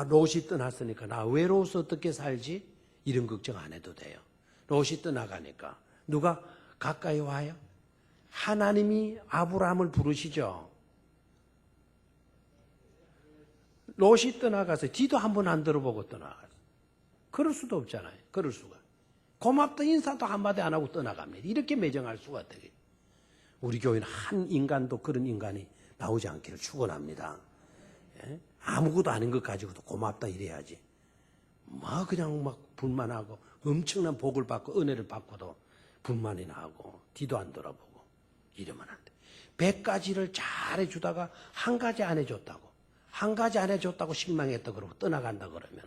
롯이 떠났으니까 나 외로워서 어떻게 살지? 이런 걱정 안 해도 돼요. 롯이 떠나가니까 누가 가까이 와요? 하나님이 아브라함을 부르시죠. 롯이 떠나가서 뒤도 한 번 안 들어보고 떠나가서 그럴 수도 없잖아요. 그럴 수가. 고맙다 인사도 한마디 안 하고 떠나갑니다. 이렇게 매정할 수가 되겠죠. 우리 교회는 한 인간도 그런 인간이 나오지 않기를 축원합니다. 예? 아무것도 아닌 것 가지고도 고맙다 이래야지. 그냥 불만하고 엄청난 복을 받고 은혜를 받고도 불만이나 하고 뒤도 안 돌아보고 이러면 안 돼. 100가지를 잘해주다가 한 가지 안 해줬다고 한 가지 안 해줬다고 실망했다 그러고 떠나간다 그러면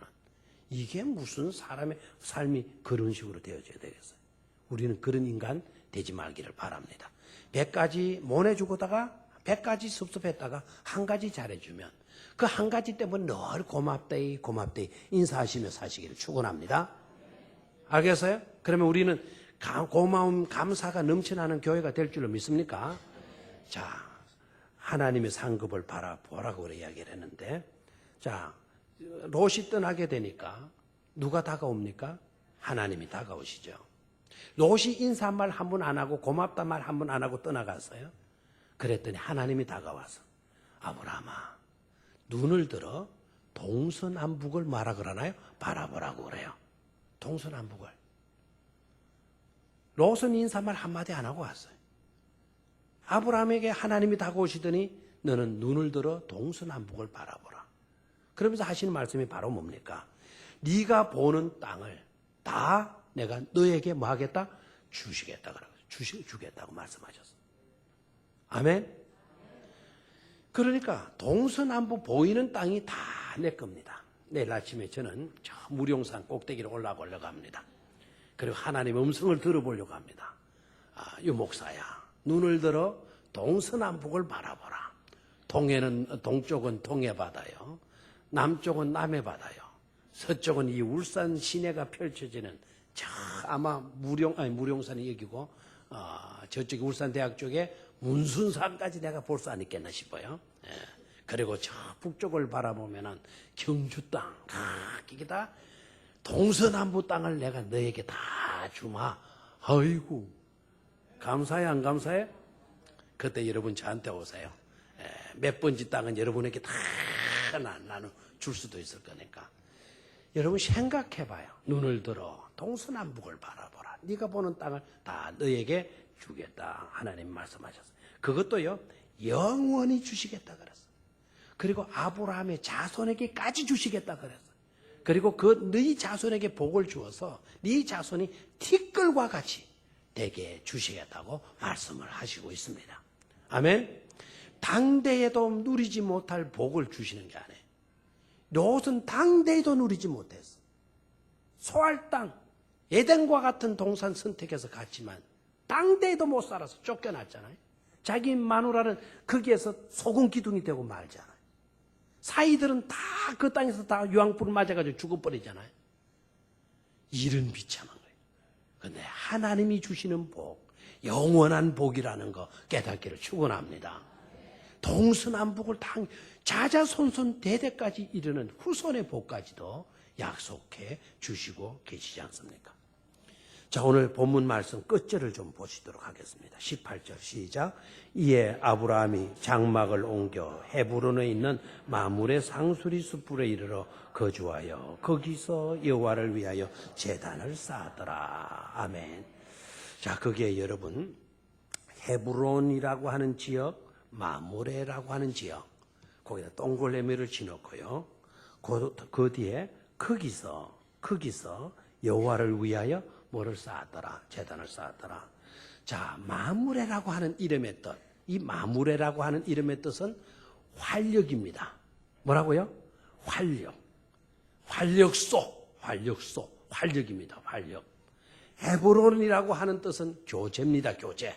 이게 무슨 사람의 삶이 그런 식으로 되어져야 되겠어요. 우리는 그런 인간 되지 말기를 바랍니다. 100가지 못 해주고다가 100가지 섭섭했다가 한 가지 잘해주면 그 한 가지 때문에 늘 고맙다이 인사하시며 사시기를 축원합니다. 알겠어요? 그러면 우리는 고마움 감사가 넘쳐나는 교회가 될 줄로 믿습니까? 자, 하나님의 상급을 바라보라고 그래 이야기를 했는데, 자, 롯이 떠나게 되니까 누가 다가옵니까? 하나님이 다가오시죠. 롯이 인사 말 한 번 안 하고 고맙다 말 한 번 안 하고 떠나갔어요. 그랬더니 하나님이 다가와서 아브라함아 눈을 들어 동서남북을 말하 그러나요? 바라보라고 그래요. 동서남북을. 롯은 인사말 한마디 안 하고 왔어요. 아브라함에게 하나님이 다가오시더니 너는 눈을 들어 동서남북을 바라보라. 그러면서 하시는 말씀이 바로 뭡니까? 네가 보는 땅을 다 내가 너에게 뭐 하겠다? 주시겠다. 주겠다고 말씀하셨어요. 아멘? 그러니까 동서남북 보이는 땅이 다 내 겁니다. 내일 아침에 저는 저 무룡산 꼭대기로 올라가려고 합니다. 그리고 하나님의 음성을 들어보려고 합니다. 유목사야, 눈을 들어 동서남북을 바라보라. 동쪽은 동해바다요. 남쪽은 남해바다요. 서쪽은 이 울산 시내가 펼쳐지는 아마 무룡산이 여기고 저쪽에 울산대학 쪽에 문순산까지 내가 볼 수 있겠나 싶어요. 예. 그리고 저 북쪽을 바라보면은 경주 땅, 이게 다 동서남북 땅을 내가 너에게 다 주마. 아이고, 감사해 안 감사해? 그때 여러분 저한테 오세요. 예. 몇 번째 땅은 여러분에게 다 나눠 줄 수도 있을 거니까. 여러분 생각해봐요. 눈을 들어 동서남북을 바라보라. 네가 보는 땅을 다 너에게 주겠다. 하나님 말씀하셨어요. 그것도요 영원히 주시겠다 그랬어요. 그리고 아브라함의 자손에게까지 주시겠다 그랬어요. 그리고 너희 자손에게 복을 주어서 네 자손이 티끌과 같이 되게 주시겠다고 말씀을 하시고 있습니다. 아멘. 당대에도 누리지 못할 복을 주시는 게 아니에요. 롯은 당대에도 누리지 못했어. 소할 땅, 에덴과 같은 동산 선택해서 갔지만 땅대에도 못 살아서 쫓겨났잖아요. 자기 마누라는 거기에서 소금 기둥이 되고 말잖아요. 사이들은 다 그 땅에서 다 유황불 맞아가지고 죽어버리잖아요. 이런 비참한 거예요. 그런데 하나님이 주시는 복, 영원한 복이라는 거 깨닫기를 축원합니다. 동서남북을 다 자자손손 대대까지 이르는 후손의 복까지도 약속해 주시고 계시지 않습니까? 자, 오늘 본문 말씀 끝절을 좀 보시도록 하겠습니다. 18절 시작. 이에 아브라함이 장막을 옮겨 헤브론에 있는 마물의 상수리 숯불에 이르러 거주하여 거기서 여호와를 위하여 제단을 쌓았더라. 아멘. 자, 거기에 여러분 헤브론이라고 하는 지역, 마므레라고 하는 지역, 거기다 동글레미를 지놓고요. 그 뒤에 거기서 여호와를 위하여 뭐를 쌓았더라? 제단을 쌓았더라. 자, 마므레라고 하는 이름의 뜻, 이 마므레라고 하는 이름의 뜻은 활력입니다. 뭐라고요? 활력. 활력소, 활력입니다. 활력. 헤브론이라고 하는 뜻은 교제입니다. 교제.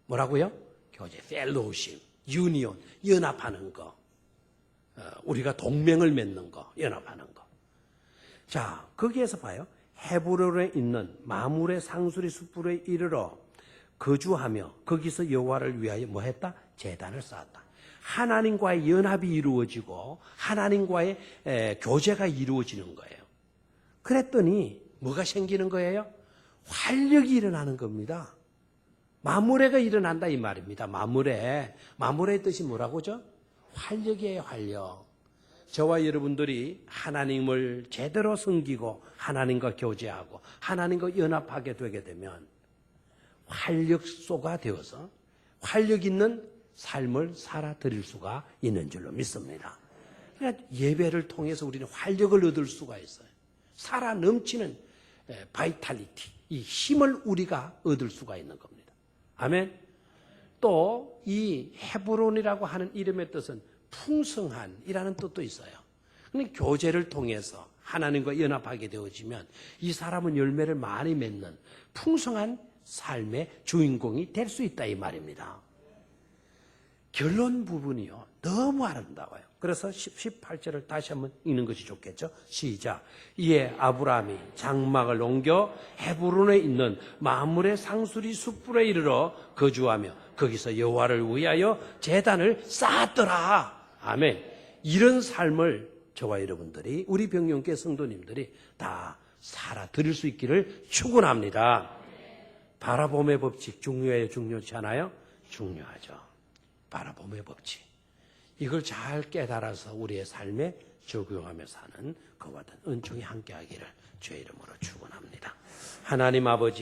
뭐라고요? 교제, 펠로우십, 유니온, 연합하는 거. 우리가 동맹을 맺는 거, 연합하는 거. 자, 거기에서 봐요. 헤브론에 있는 마물의 상수리 숯불에 이르러 거주하며 거기서 여호와를 위하여 뭐 했다? 제단을 쌓았다. 하나님과의 연합이 이루어지고 하나님과의 교제가 이루어지는 거예요. 그랬더니 뭐가 생기는 거예요? 활력이 일어나는 겁니다. 마므레가 일어난다 이 말입니다. 마므레의 뜻이 뭐라고죠? 활력이에요, 활력. 저와 여러분들이 하나님을 제대로 섬기고 하나님과 교제하고 하나님과 연합하게 되게 되면 활력소가 되어서 활력 있는 삶을 살아드릴 수가 있는 줄로 믿습니다. 그러니까 예배를 통해서 우리는 활력을 얻을 수가 있어요. 살아 넘치는 바이탈리티, 이 힘을 우리가 얻을 수가 있는 겁니다. 아멘. 또 이 헤브론이라고 하는 이름의 뜻은 풍성한이라는 뜻도 있어요. 그러니까 교제를 통해서 하나님과 연합하게 되어지면 이 사람은 열매를 많이 맺는 풍성한 삶의 주인공이 될 수 있다 이 말입니다. 결론 부분이요, 너무 아름다워요. 그래서 18절을 다시 한번 읽는 것이 좋겠죠. 시작. 이에 아브라함이 장막을 옮겨 헤브론에 있는 마물의 상수리 숯불에 이르러 거주하며 거기서 여호와를 위하여 제단을 쌓았더라. 아멘. 이런 삶을 저와 여러분들이, 우리 병영교회 성도님들이 다 살아드릴 수 있기를 축원합니다. 바라봄의 법칙 중요해요, 중요치 않아요? 중요하죠. 바라봄의 법칙. 이걸 잘 깨달아서 우리의 삶에 적용하며 사는 그와 같은 은총이 함께하기를 주의 이름으로 축원합니다. 하나님 아버지,